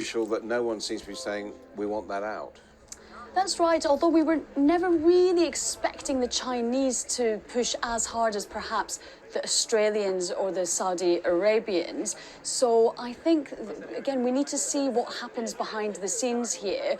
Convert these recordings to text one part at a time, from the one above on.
Crucial that no one seems to be saying we want that out. That's right, although we were never really expecting the Chinese to push as hard as perhaps the Australians or the Saudi Arabians. So I think, again, we need to see what happens behind the scenes here,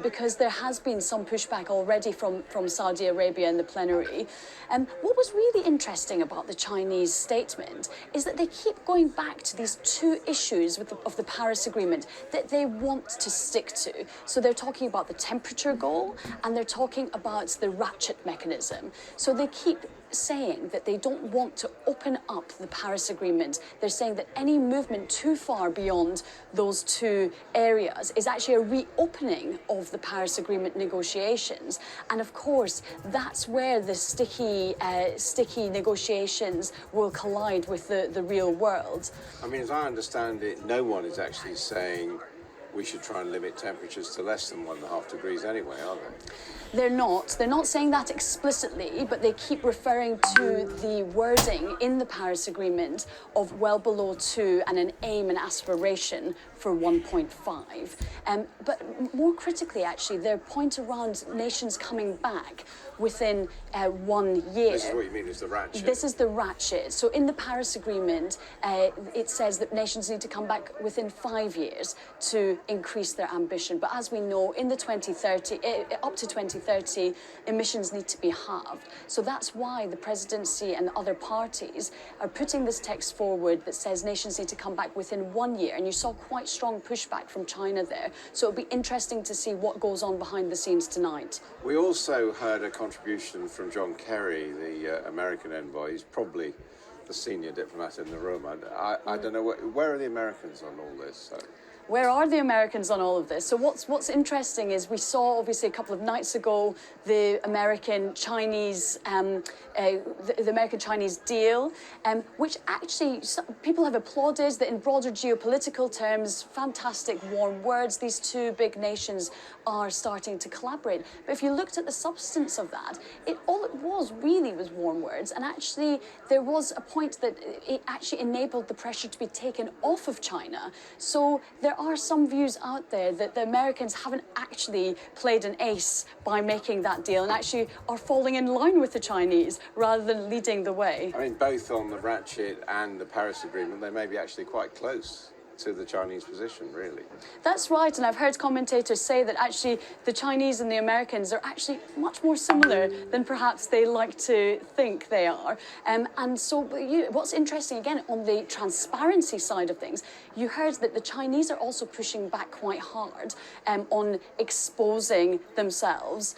because there has been some pushback already from Saudi Arabia in the plenary. What was really interesting about the Chinese statement is that they keep going back to these two issues of the Paris Agreement that they want to stick to. So they're talking about the temperature goal and they're talking about the ratchet mechanism. So they keep saying that they don't want to open up the Paris Agreement. They're saying that any movement too far beyond those two areas is actually a reopening of the Paris Agreement negotiations. And of course, that's where the sticky negotiations will collide with the real world. I mean, as I understand it, no one is actually saying we should try and limit temperatures to less than 1.5 degrees anyway, are they? They're not saying that explicitly, but they keep referring to the wording in the Paris Agreement of well below 2 and an aim and aspiration for 1.5. But more critically, actually, their point around nations coming back within 1 year. This is what you mean is the ratchet. This is the ratchet. So in the Paris Agreement, it says that nations need to come back within 5 years to increase their ambition. But as we know, in the 2030, up to 2030, emissions need to be halved. So that's why the presidency and other parties are putting this text forward that says nations need to come back within 1 year. And you saw quite strong pushback from China there. So it'll be interesting to see what goes on behind the scenes tonight. We also heard a contribution from John Kerry, the American envoy. He's probably the senior diplomat in the room. I don't know, where are the Americans on all this? So. Where are the Americans on all of this? So what's interesting is we saw, obviously, a couple of nights ago, the American-Chinese deal, which actually people have applauded that in broader geopolitical terms, fantastic warm words. These two big nations are starting to collaborate. But if you looked at the substance of that, all it was really was warm words. And actually, there was a point that it actually enabled the pressure to be taken off of China. So there are some views out there that the Americans haven't actually played an ace by making that deal and actually are falling in line with the Chinese rather than leading the way. I mean, both on the ratchet and the Paris Agreement, they may be actually quite close to the Chinese position, really. That's right, and I've heard commentators say that actually the Chinese and the Americans are actually much more similar than perhaps they like to think they are. And so what's interesting, again, on the transparency side of things, you heard that the Chinese are also pushing back quite hard on exposing themselves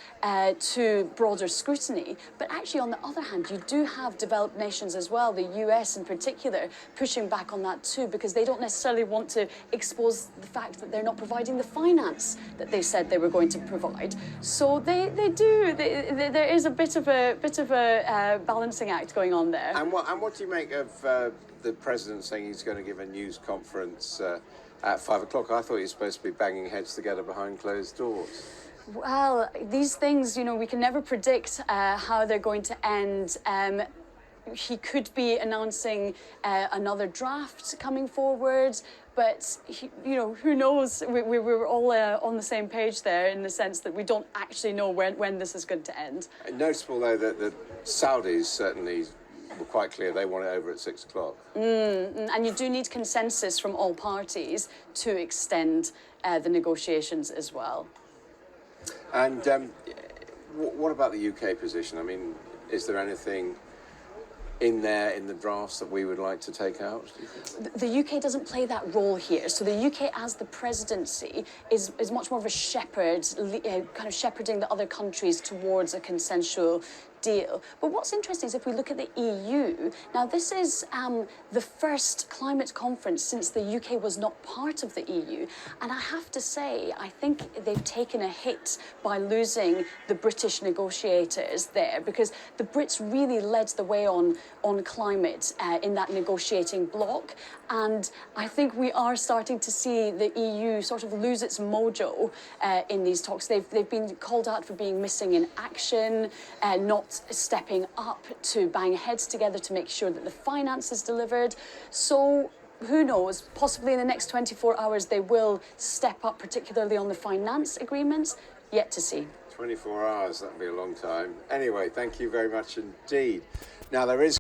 to broader scrutiny. But actually, on the other hand, you do have developed nations as well, the US in particular, pushing back on that too, because they don't necessarily want to expose the fact that they're not providing the finance that they said they were going to provide. So they do. There is a bit of a balancing act going on there. And what do you make of the president saying he's going to give a news conference at 5 o'clock? I thought he was supposed to be banging heads together behind closed doors. Well, these things, we can never predict how they're going to end. He could be announcing another draft coming forward, but who knows? We were all on the same page there in the sense that we don't actually know when this is going to end. Noticeable, though, that the Saudis certainly were quite clear they want it over at 6 o'clock. And you do need consensus from all parties to extend the negotiations as well. And what about the UK position? I mean, is there anything in the drafts that we would like to take out? The UK doesn't play that role here. So the UK, as the presidency, is much more of a shepherd, kind of shepherding the other countries towards a consensual deal. But what's interesting is if we look at the EU, now this is the first climate conference since the UK was not part of the EU. And I have to say, I think they've taken a hit by losing the British negotiators there, because the Brits really led the way on climate in that negotiating bloc. And I think we are starting to see the EU sort of lose its mojo in these talks. They've been called out for being missing in action, not stepping up to bang heads together to make sure that the finance is delivered. So who knows, possibly in the next 24 hours they will step up, particularly on the finance agreements. Yet to see. 24 hours, that'd be a long time. Anyway, thank you very much indeed. Now, there is